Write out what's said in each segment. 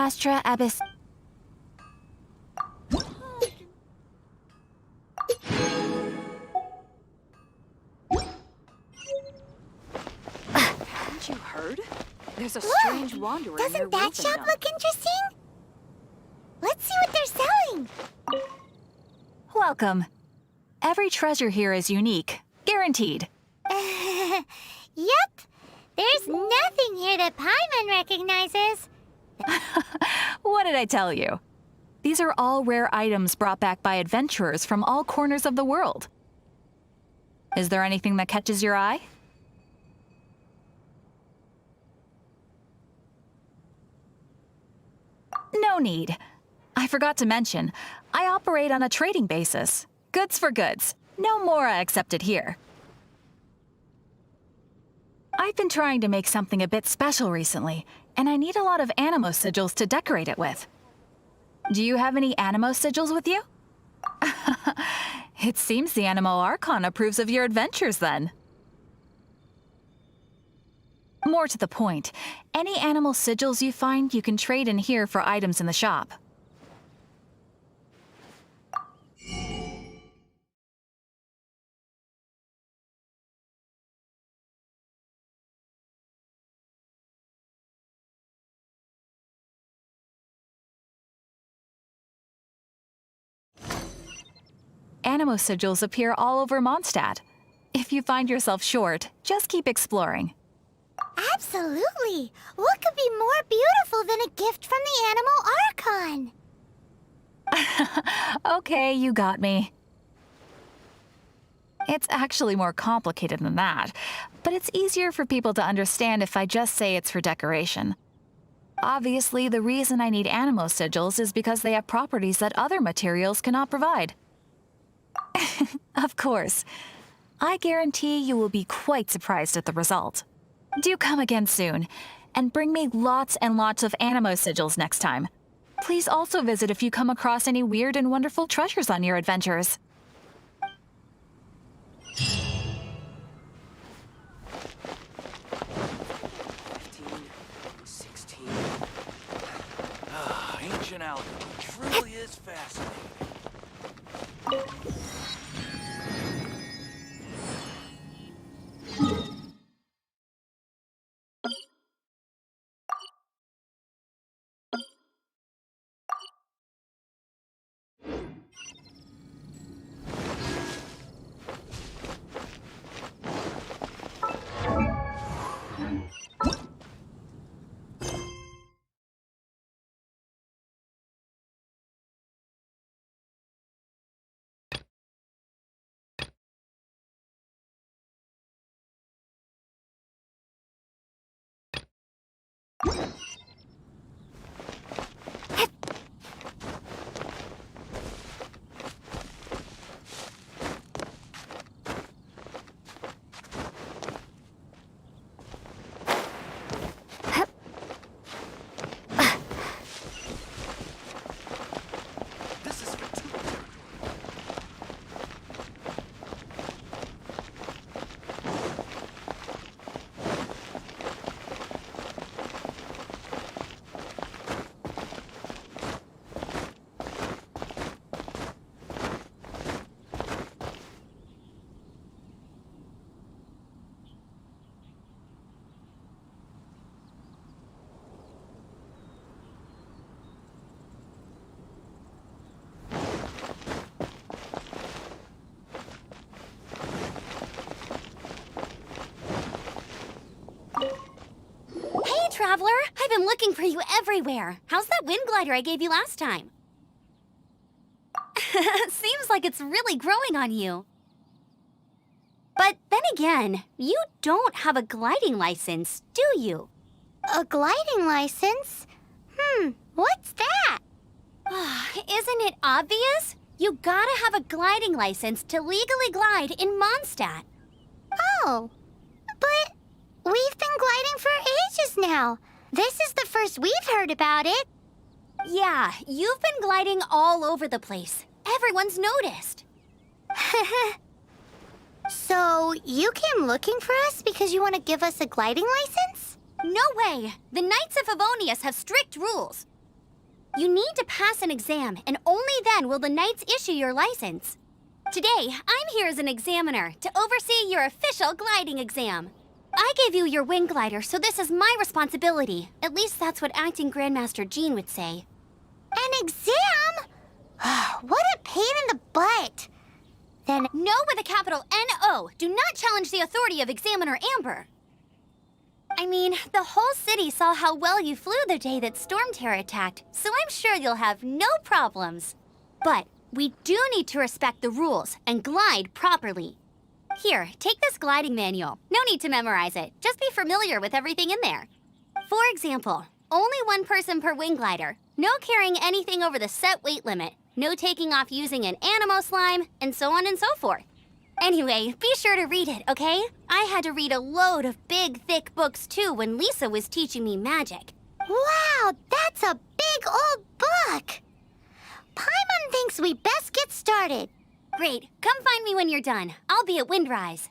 Astra Abyss. Haven't you heard? There's a strange wanderer near Doesn't that shop Rufendom. look interesting? Let's see what they're selling. Welcome. Every treasure here is unique. Guaranteed. Yep. There's nothing here that Paimon recognizes. What did I tell you? These are all rare items brought back by adventurers from all corners of the world. Is there anything that catches your eye? No need. I forgot to mention, I operate on a trading basis. Goods for goods. No Mora accepted here. I've been trying to make something a bit special recently, and I need a lot of animo sigils to decorate it with. Do you have any animo sigils with you? It seems the Animo Archon approves of your adventures then. More to the point, any animal sigils you find you can trade in here for items in the shop. Animo sigils appear all over Mondstadt. If you find yourself short, just keep exploring. Absolutely. What could be more beautiful than a gift from the Animal Archon? Okay, you got me. It's actually more complicated than that, but it's easier for people to understand if I just say it's for decoration. Obviously, the reason I need animo sigils is because they have properties that other materials cannot provide. Of course. I guarantee you will be quite surprised at the result. Do come again soon, and bring me lots and lots of animo sigils next time. Please also visit if you come across any weird and wonderful treasures on your adventures. 16. Ancient alchemy truly is fascinating. Traveler, I've been looking for you everywhere. How's that wind glider I gave you last time? Seems like it's really growing on you. But then again, you don't have a gliding license, do you? A gliding license? What's that? Isn't it obvious? You gotta have a gliding license to legally glide in Mondstadt. Oh, but we've been gliding for ages now. This is the first we've heard about it. Yeah, you've been gliding all over the place. Everyone's noticed. So, you came looking for us because you want to give us a gliding license? No way! The Knights of Favonius have strict rules. You need to pass an exam, and only then will the Knights issue your license. Today, I'm here as an examiner to oversee your official gliding exam. I gave you your wing glider, so this is my responsibility. At least that's what Acting Grandmaster Jean would say. An exam? What a pain in the butt. Then No with a capital N-O. Do not challenge the authority of Examiner Amber. I mean, the whole city saw how well you flew the day that Storm Terror attacked, so I'm sure you'll have no problems. But we do need to respect the rules and glide properly. Here, take this gliding manual. No need to memorize it. Just be familiar with everything in there. For example, only one person per wing glider. No carrying anything over the set weight limit. No taking off using an animo slime, and so on and so forth. Anyway, be sure to read it, okay? I had to read a load of big, thick books too when Lisa was teaching me magic. wow, that's a big old book. Paimon thinks we best get started. Great, come find me when you're done. I'll be at Windrise.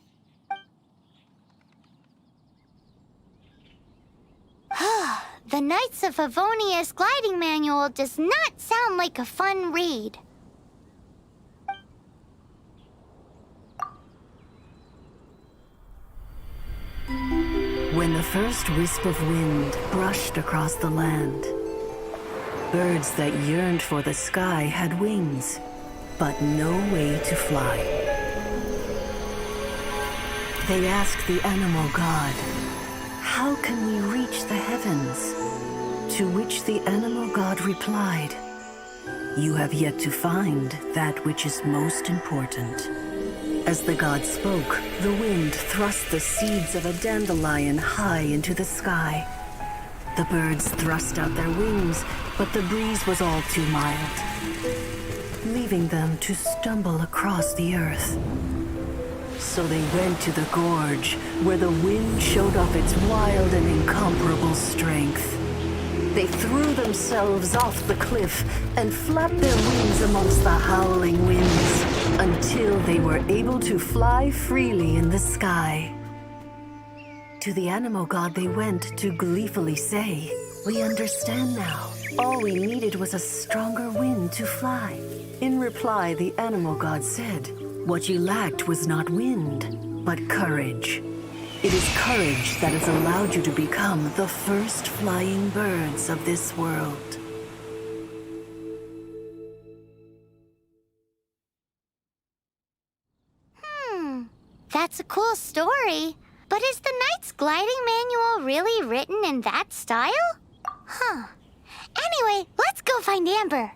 The Knights of Favonia's gliding manual does not sound like a fun read. When the first wisp of wind brushed across the land, birds that yearned for the sky had wings, but no way to fly. They asked the animal god, "How can we reach the heavens?" To which the animal god replied, "You have yet to find that which is most important." As the god spoke, the wind thrust the seeds of a dandelion high into the sky. The birds thrust out their wings, but the breeze was all too mild, leaving them to stumble across the earth. So they went to the gorge, where the wind showed off its wild and incomparable strength. They threw themselves off the cliff and flapped their wings amongst the howling winds until they were able to fly freely in the sky. To the animal god they went to gleefully say, "We understand now. All we needed was a stronger wind to fly." In reply, the animal god said, "What you lacked was not wind, but courage. It is courage that has allowed you to become the first flying birds of this world." That's a cool story. But is the Knight's gliding manual really written in that style? Huh. Anyway, let's go find Amber.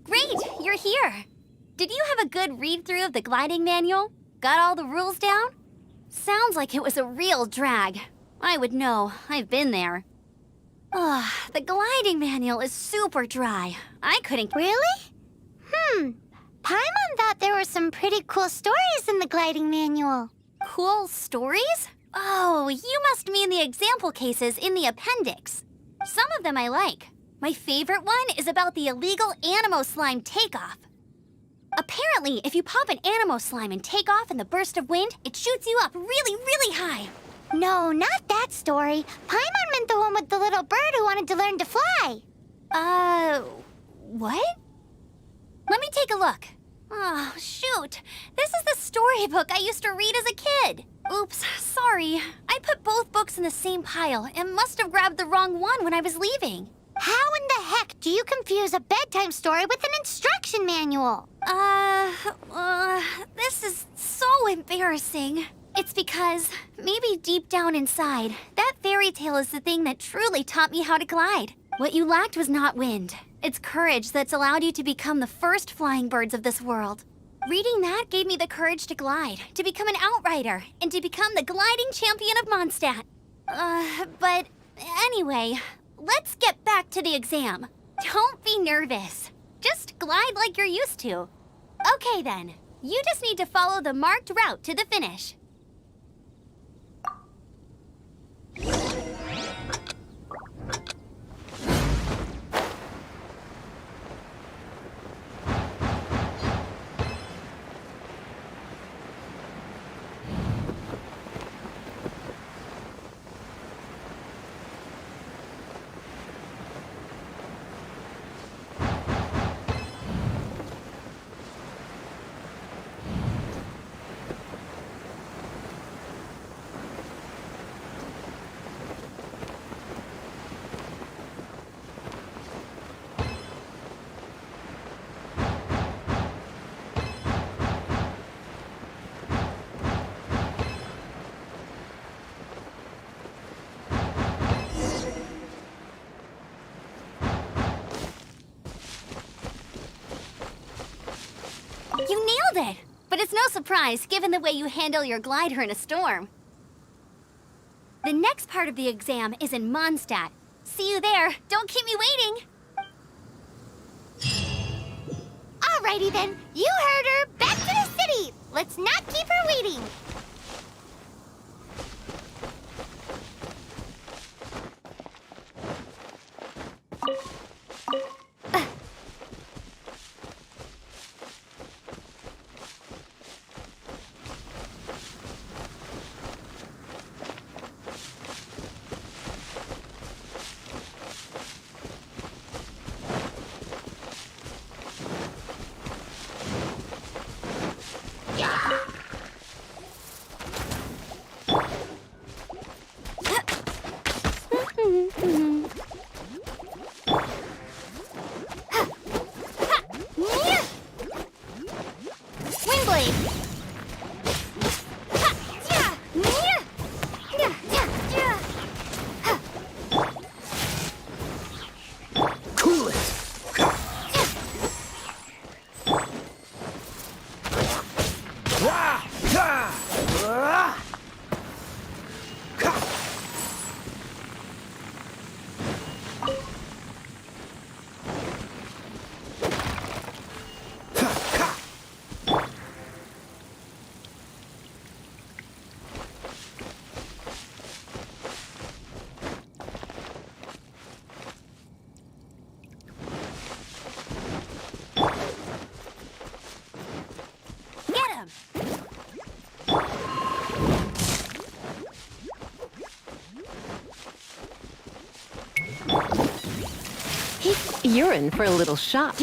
Great, you're here. Did you have a good read-through of the gliding manual? Got all the rules down? Sounds like it was a real drag. I would know. I've been there. Ugh, the gliding manual is super dry. I couldn't... Really? Paimon thought there were some pretty cool stories in the gliding manual. Cool stories? Oh, you must mean the example cases in the appendix. Some of them I like. My favorite one is about the illegal Animo slime takeoff. Apparently, if you pop an Animo slime and take off in the burst of wind, it shoots you up really, really high. No, not that story. Paimon meant the one with the little bird who wanted to learn to fly. What? Let me take a look. Oh, shoot. This is the storybook I used to read as a kid. Oops, sorry. I put both books in the same pile and must have grabbed the wrong one when I was leaving. How in the heck do you confuse a bedtime story with an instruction manual? This is so embarrassing. It's because, maybe deep down inside, that fairy tale is the thing that truly taught me how to glide. What you lacked was not wind. It's courage that's allowed you to become the first flying birds of this world. Reading that gave me the courage to glide, to become an outrider, and to become the gliding champion of Mondstadt. But anyway, let's get back to the exam. Don't be nervous. Just glide like you're used to. Okay then, you just need to follow the marked route to the finish. You nailed it! But it's no surprise, given the way you handle your glider in a storm. The next part of the exam is in Mondstadt. See you there. Don't keep me waiting. Alrighty then, you heard her. Back to the city. Let's not keep her waiting. You're in for a little shock.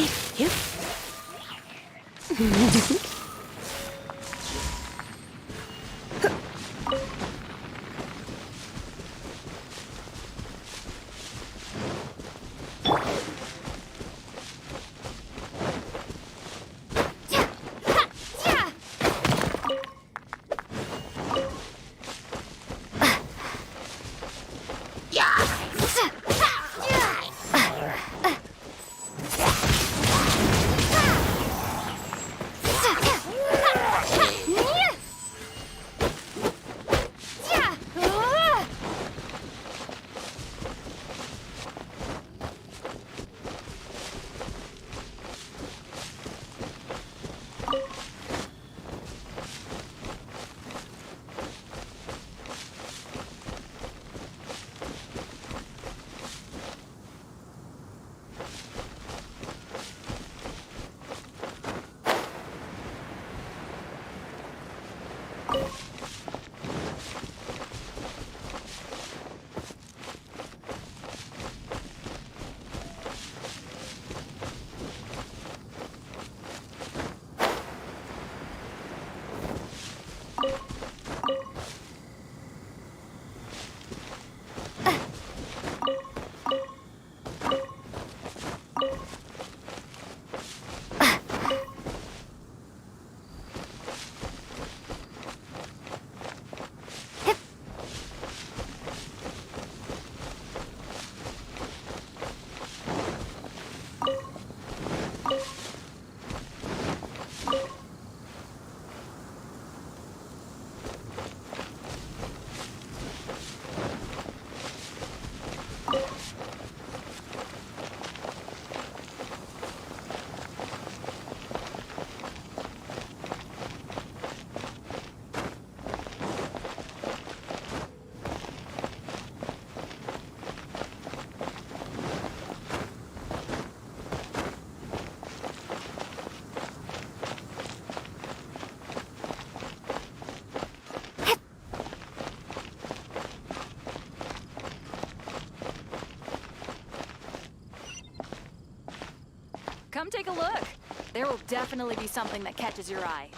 Come take a look. There will definitely be something that catches your eye.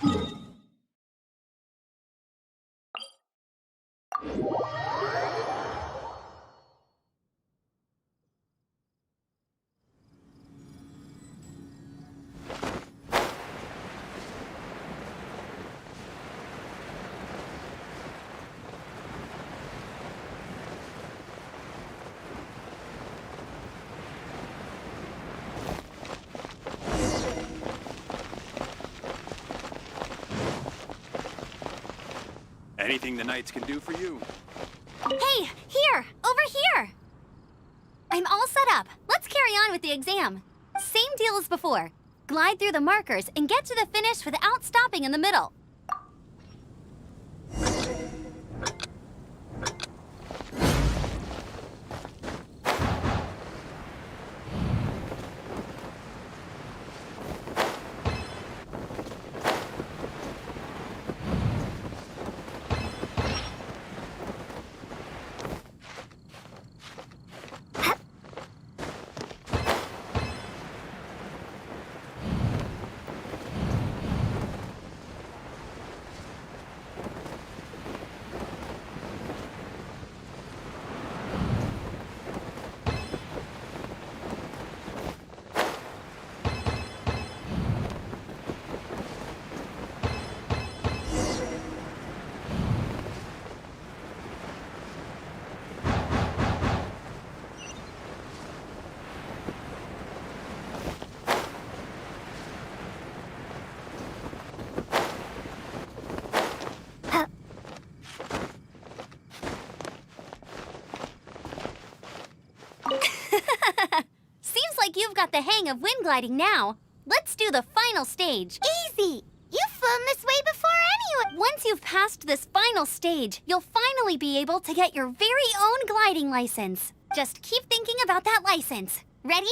Anything the Knights can do for you? Hey, here! Over here! I'm all set up. Let's carry on with the exam. Same deal as before. Glide through the markers and get to the finish without stopping in the middle. Seems like you've got the hang of wind gliding now. Let's do the final stage. Easy! You've flown this way before anyway! Once you've passed this final stage, you'll finally be able to get your very own gliding license. Just keep thinking about that license. Ready?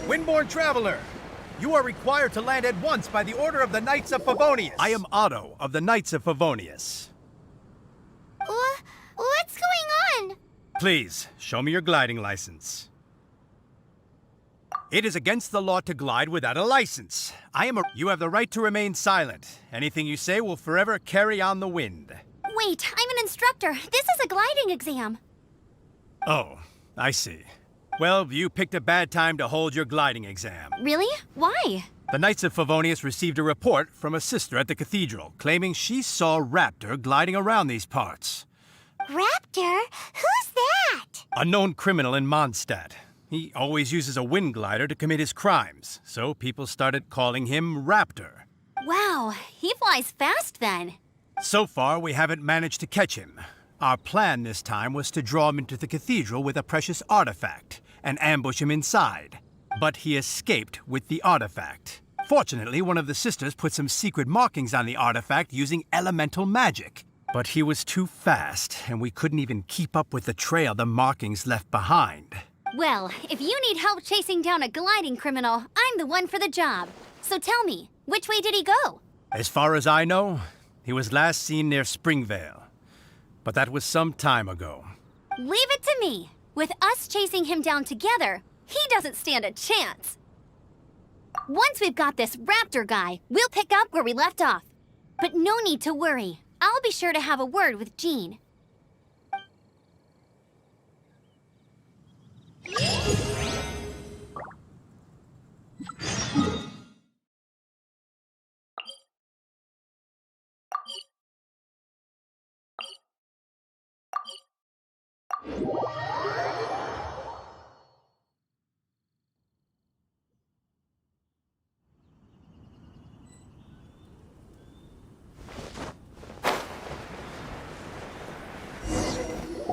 Windborne Traveler, you are required to land at once by the order of the Knights of Favonius. I am Otto of the Knights of Favonius. What's going on? Please, show me your gliding license. It is against the law to glide without a license. You have the right to remain silent. Anything you say will forever carry on the wind. Wait, I'm an instructor. This is a gliding exam. Oh, I see. Well, you picked a bad time to hold your gliding exam. Really? Why? The Knights of Favonius received a report from a sister at the cathedral claiming she saw Raptor gliding around these parts. Raptor? Who's that? A known criminal in Mondstadt. He always uses a wind glider to commit his crimes, so people started calling him Raptor. Wow, he flies fast then. So far, we haven't managed to catch him. Our plan this time was to draw him into the cathedral with a precious artifact and ambush him inside. But he escaped with the artifact. Fortunately, one of the sisters put some secret markings on the artifact using elemental magic. But he was too fast, and we couldn't even keep up with the trail the markings left behind. Well, if you need help chasing down a gliding criminal, I'm the one for the job. So tell me, which way did he go? As far as I know, he was last seen near Springvale. But that was some time ago. Leave it to me. With us chasing him down together, he doesn't stand a chance. Once we've got this Raptor guy, we'll pick up where we left off. But no need to worry. I'll be sure to have a word with Jean.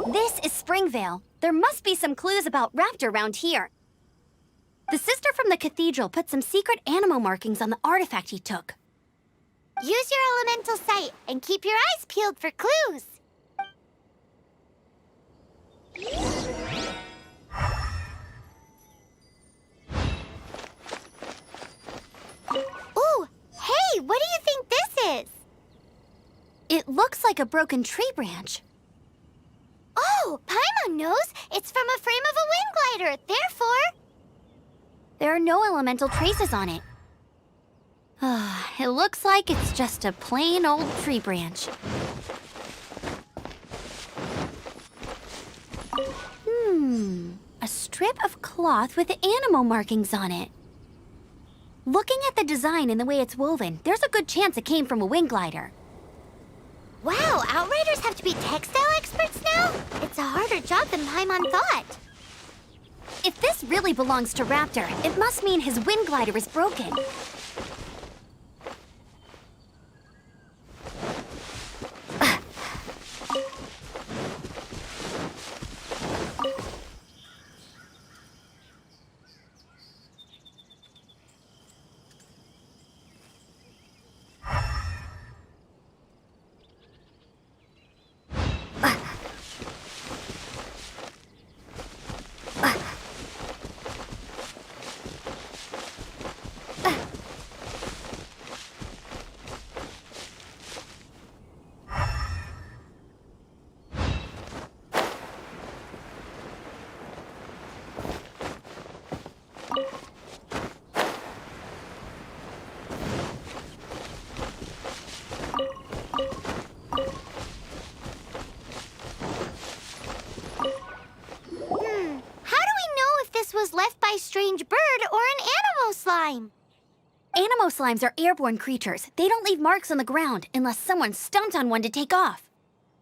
This is Springvale. There must be some clues about Raptor around here. The sister from the cathedral put some secret animal markings on the artifact he took. Use your elemental sight and keep your eyes peeled for clues. Ooh, hey, what do you think this is? It looks like a broken tree branch. Oh, Paimon knows. It's from a frame of a wind glider. Therefore, there are no elemental traces on it. It looks like it's just a plain old tree branch. A strip of cloth with animal markings on it. Looking at the design and the way it's woven, there's a good chance it came from a wind glider. wow, Outriders have to be textile experts now? It's a harder job than Paimon thought. If this really belongs to Raptor, it must mean his wind glider is broken. Left by strange bird or an animal slime. Animal slimes are airborne creatures. They don't leave marks on the ground unless someone stomped on one to take off.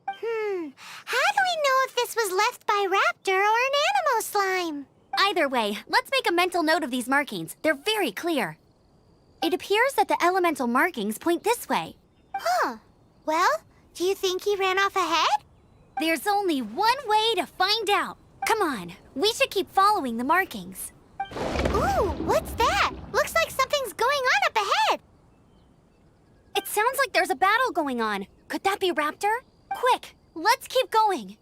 How do we know if this was left by Raptor or an animal slime? Either way, let's make a mental note of these markings. They're very clear. It appears that the elemental markings point this way. Huh. Well, do you think he ran off ahead? There's only one way to find out. Come on, we should keep following the markings. Ooh, what's that? Looks like something's going on up ahead. It sounds like there's a battle going on. Could that be Raptor? Quick, let's keep going.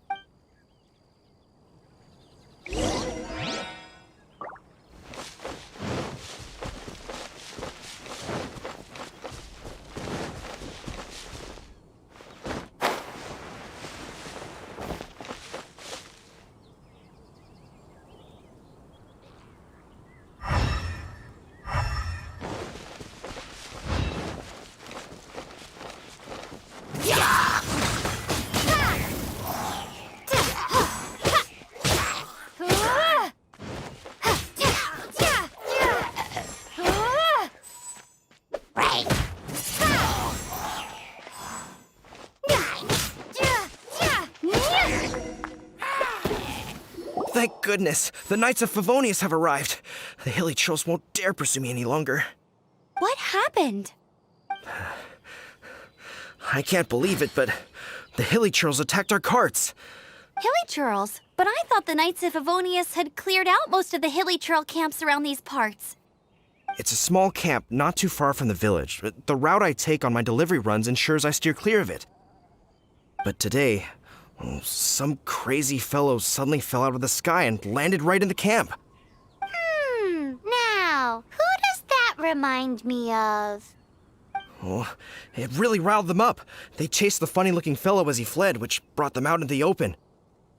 Thank goodness, the Knights of Favonius have arrived. The hilly trolls won't dare pursue me any longer. What happened? I can't believe it, but the hilly trolls attacked our carts. Hilly churls? But I thought the Knights of Favonius had cleared out most of the hilly churl camps around these parts. It's a small camp not too far from the village. The route I take on my delivery runs ensures I steer clear of it. But today, some crazy fellow suddenly fell out of the sky and landed right in the camp. Now, who does that remind me of? Oh, it really riled them up. They chased the funny-looking fellow as he fled, which brought them out into the open.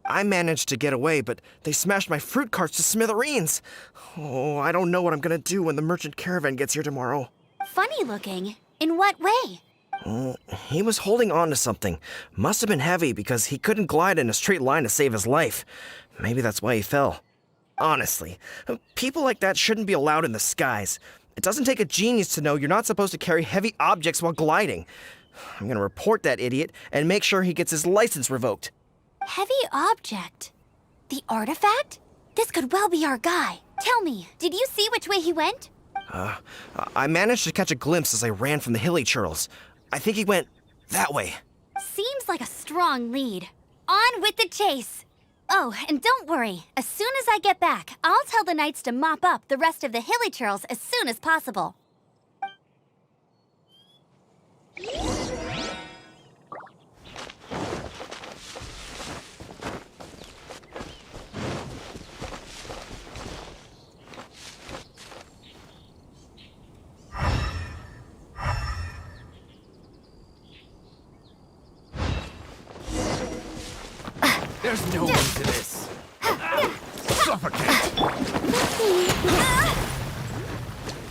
I managed to get away, but they smashed my fruit carts to smithereens. Oh, I don't know what I'm gonna do when the merchant caravan gets here tomorrow. Funny looking? In what way? He was holding on to something. Must have been heavy because he couldn't glide in a straight line to save his life. Maybe that's why he fell. Honestly, people like that shouldn't be allowed in the skies. It doesn't take a genius to know you're not supposed to carry heavy objects while gliding. I'm gonna report that idiot and make sure he gets his license revoked. Heavy object? The artifact? This could well be our guy. Tell me, did you see which way he went? I managed to catch a glimpse as I ran from the hilly churls. I think he went that way. Seems like a strong lead. On with the chase! Oh, and don't worry. As soon as I get back, I'll tell the knights to mop up the rest of the hilly churls as soon as possible. There's no end to this. Suffocate!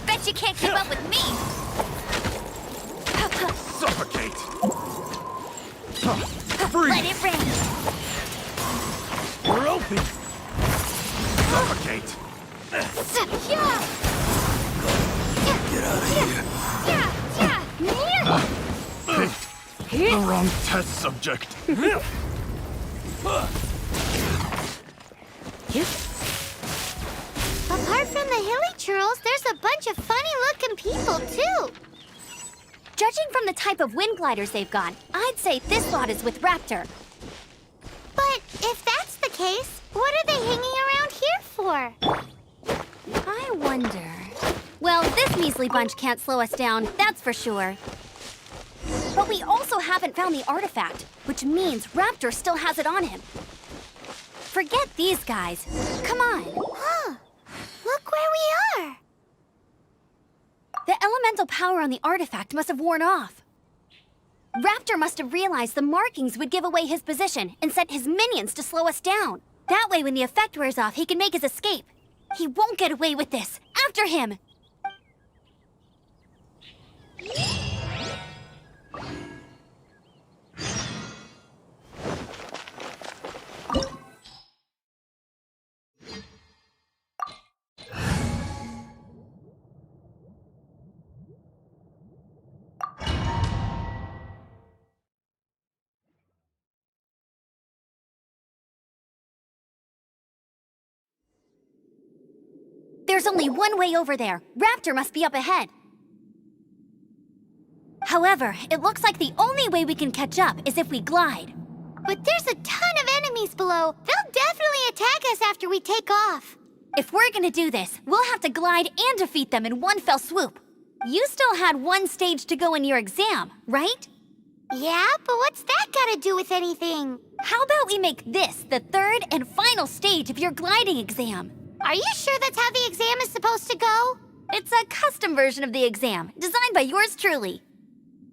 Bet you can't keep up with me! Suffocate! Let it rain! We're open! Suffocate! Get out of here! The wrong test subject. Apart from the hilly churls, there's a bunch of funny-looking people, too. Judging from the type of wind gliders they've got, I'd say this lot is with Raptor. But if that's the case, what are they hanging around here for? I wonder... Well, this measly bunch can't slow us down, that's for sure. But we also haven't found the artifact, which means Raptor still has it on him. Forget these guys. Come on. Huh. Look where we are. The elemental power on the artifact must have worn off. Raptor must have realized the markings would give away his position and sent his minions to slow us down. That way, when the effect wears off, he can make his escape. He won't get away with this. After him! There's only one way over there. Raptor must be up ahead. However, it looks like the only way we can catch up is if we glide. But there's a ton of enemies below. They'll definitely attack us after we take off. If we're gonna do this, we'll have to glide and defeat them in one fell swoop. You still had one stage to go in your exam, right? Yeah, but what's that got to do with anything? How about we make this the third and final stage of your gliding exam? Are you sure that's how the exam is supposed to go? It's a custom version of the exam, designed by yours truly.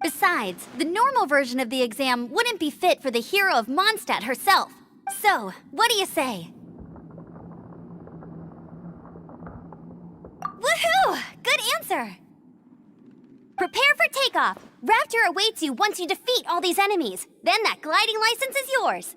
Besides, the normal version of the exam wouldn't be fit for the hero of Mondstadt herself. So, what do you say? Woohoo! Good answer! Prepare for takeoff. Raptor awaits you once you defeat all these enemies. Then that gliding license is yours.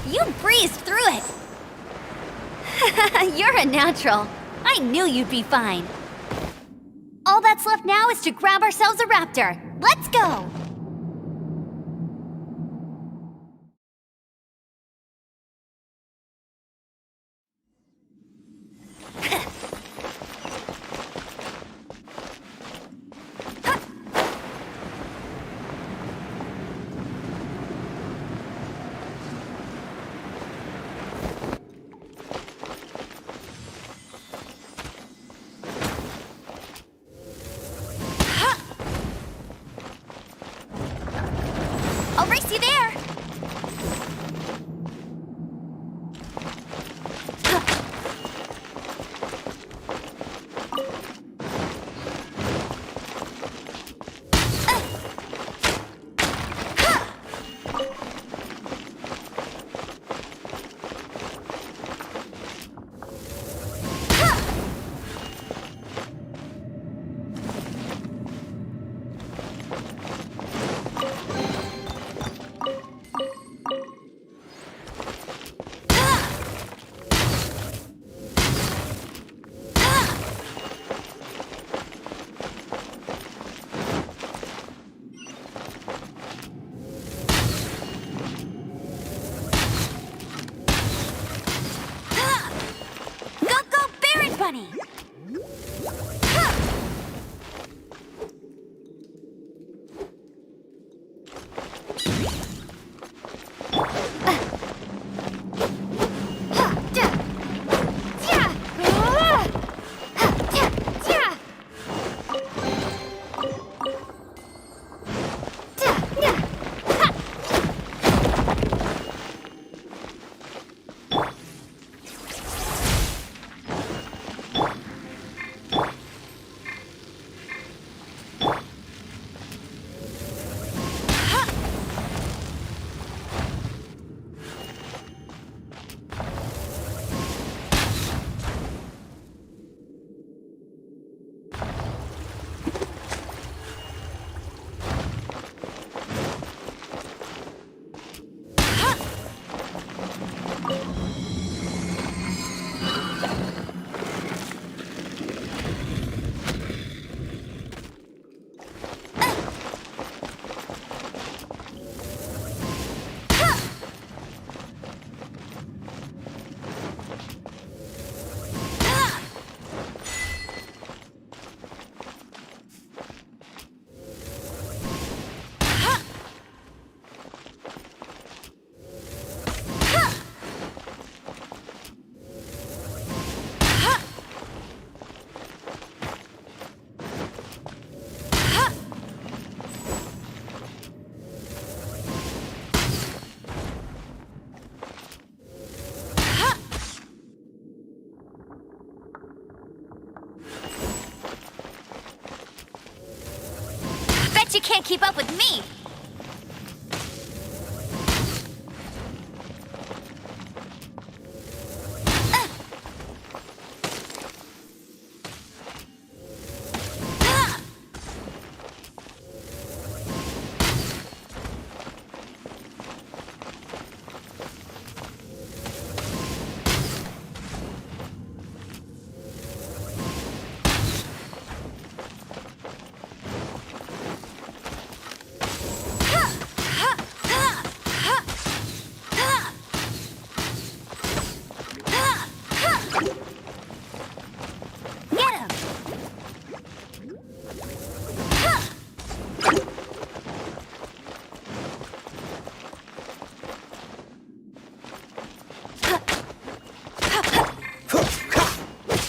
You breezed through it! You're a natural. I knew you'd be fine. All that's left now is to grab ourselves a raptor. Let's go! She can't keep up with me!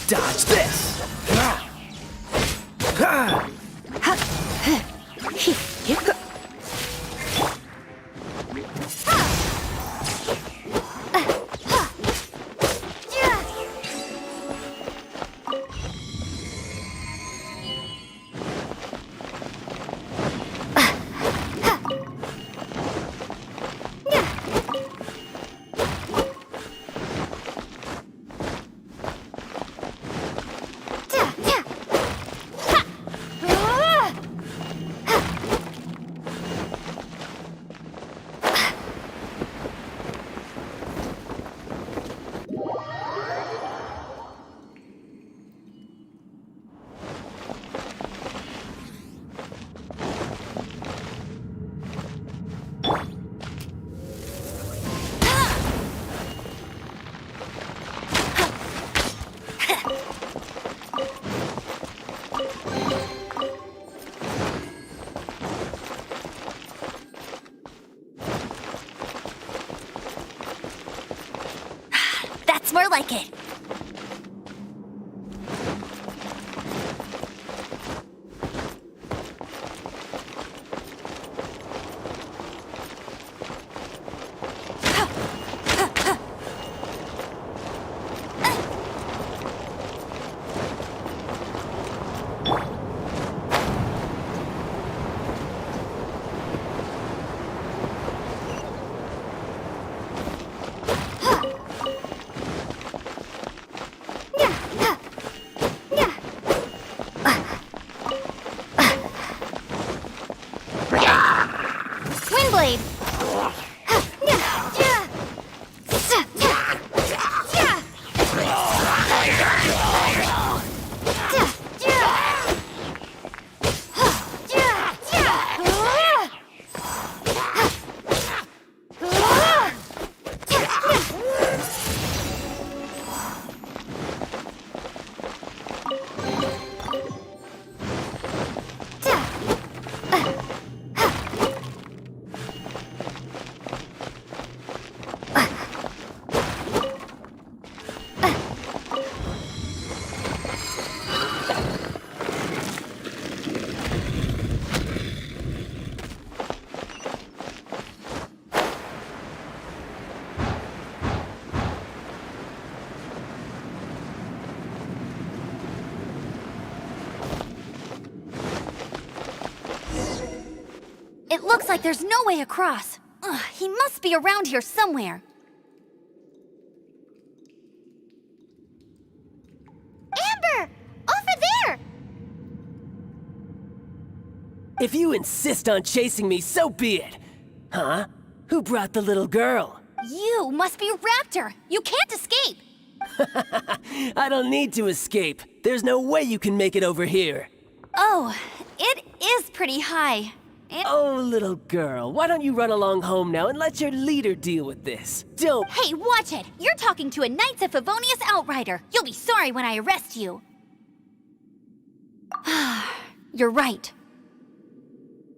Dodge this! That's more like it. Windblade! It looks like there's no way across. Ugh, he must be around here somewhere. Amber! Over there! If you insist on chasing me, so be it. Huh? Who brought the little girl? You must be Raptor. You can't escape. I don't need to escape. There's no way you can make it over here. Oh, it is pretty high. Oh, little girl, why don't you run along home now and let your leader deal with this? Don't... Hey, watch it! You're talking to a Knights of Favonius outrider. You'll be sorry when I arrest you. You're right.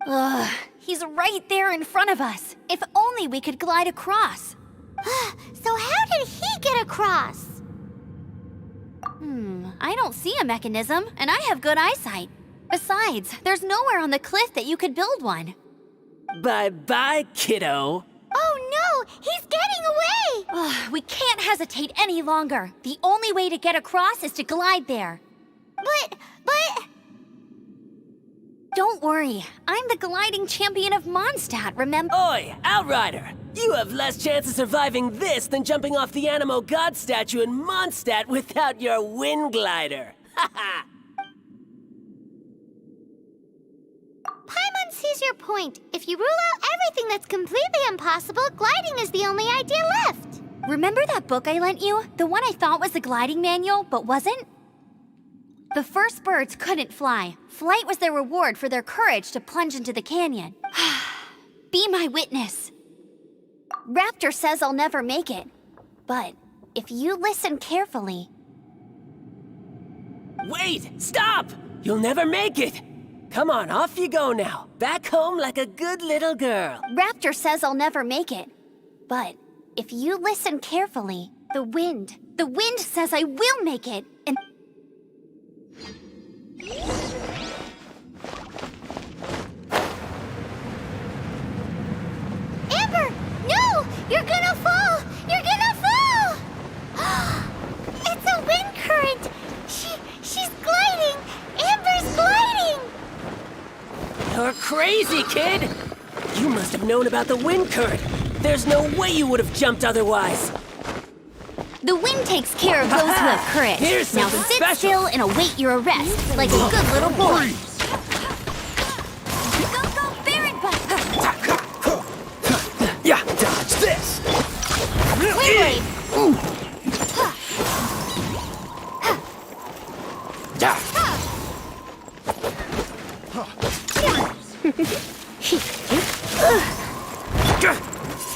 Ugh, he's right there in front of us. If only we could glide across. So how did he get across? I don't see a mechanism, and I have good eyesight. Besides, there's nowhere on the cliff that you could build one. Bye-bye, kiddo. Oh no! He's getting away! Ugh, we can't hesitate any longer. The only way to get across is to glide there. But... Don't worry. I'm the gliding champion of Mondstadt, remember? Oi, Outrider! You have less chance of surviving this than jumping off the Animo God statue in Mondstadt without your wind glider. Haha! Paimon sees your point. If you rule out everything that's completely impossible, gliding is the only idea left. Remember that book I lent you? The one I thought was the gliding manual, but wasn't? The first birds couldn't fly. Flight was their reward for their courage to plunge into the canyon. Be my witness. Raptor says I'll never make it. But if you listen carefully... Wait! Stop! You'll never make it! Come on, off you go now. Back home like a good little girl. Raptor says I'll never make it. But if you listen carefully, the wind says I will make it, and... Amber! No! You're gonna fall! You're gonna fall! It's a wind current! She's gliding! Amber's gliding! You're crazy, kid! You must have known about the wind current. There's no way you would have jumped otherwise. The wind takes care of those who have courage. Here's Now something sit special. still and await your arrest, like a good little boy. Go, go, Baron Butt! Yeah, dodge this! Windblade!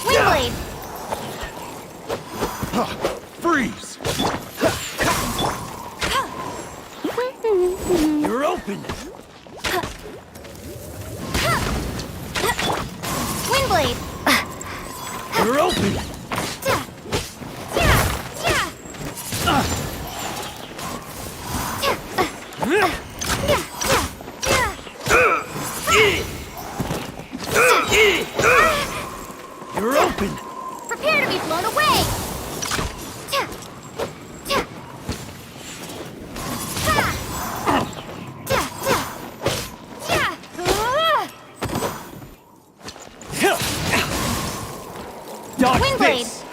Windblade! Freeze! You're open! Windblade! You're open! You're open! Prepare to be blown away! Dodge Windblade! this!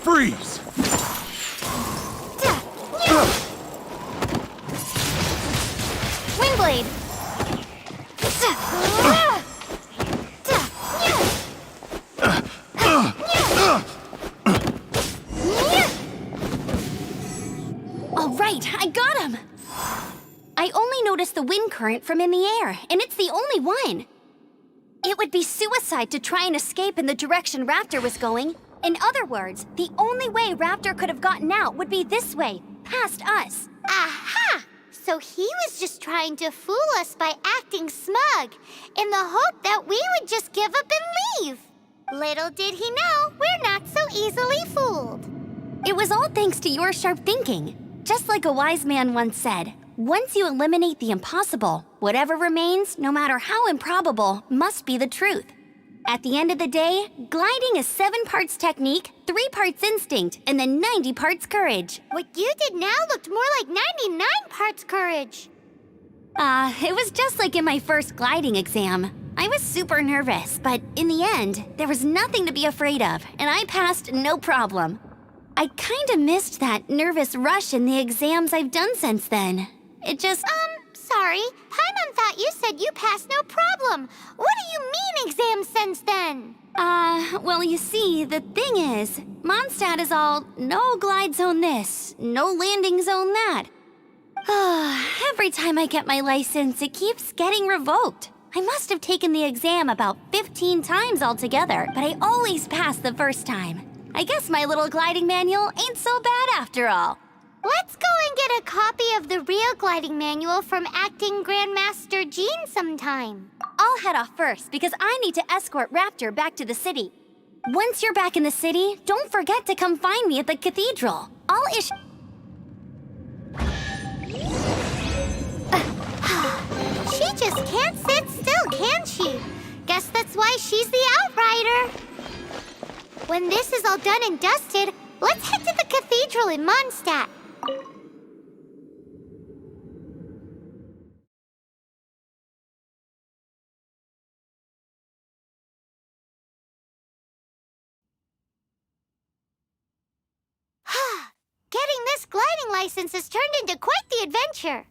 Freeze! Windblade! All right, I got him! I only noticed the wind current from in the air, and it's the only one. It would be suicide to try and escape in the direction Raptor was going. In other words, the only way Raptor could have gotten out would be this way, past us. Aha! So he was just trying to fool us by acting smug, in the hope that we would just give up and leave. Little did he know, we're not so easily fooled. It was all thanks to your sharp thinking. Just like a wise man once said, once you eliminate the impossible, whatever remains, no matter how improbable, must be the truth. At the end of the day, gliding is 7 parts technique, 3 parts instinct, and then 90 parts courage. What you did now looked more like 99 parts courage. It was just like in my first gliding exam. I was super nervous, but in the end, there was nothing to be afraid of, and I passed no problem. I kinda missed that nervous rush in the exams I've done since then. It just... Sorry. Paimon thought you said you passed no problem. What do you mean exams since then? Well, you see, the thing is, Mondstadt is all no glide zone this, no landing zone that. Every time I get my license, it keeps getting revoked. I must have taken the exam about 15 times altogether, but I always pass the first time. I guess my little gliding manual ain't so bad after all. Let's go and get a copy of the real gliding manual from Acting Grandmaster Jean sometime. I'll head off first because I need to escort Raptor back to the city. Once you're back in the city, don't forget to come find me at the cathedral. I'll issue... She just can't sit still, can she? Guess that's why she's the outrider. When this is all done and dusted, let's head to the cathedral in Mondstadt. Getting this gliding license has turned into quite the adventure.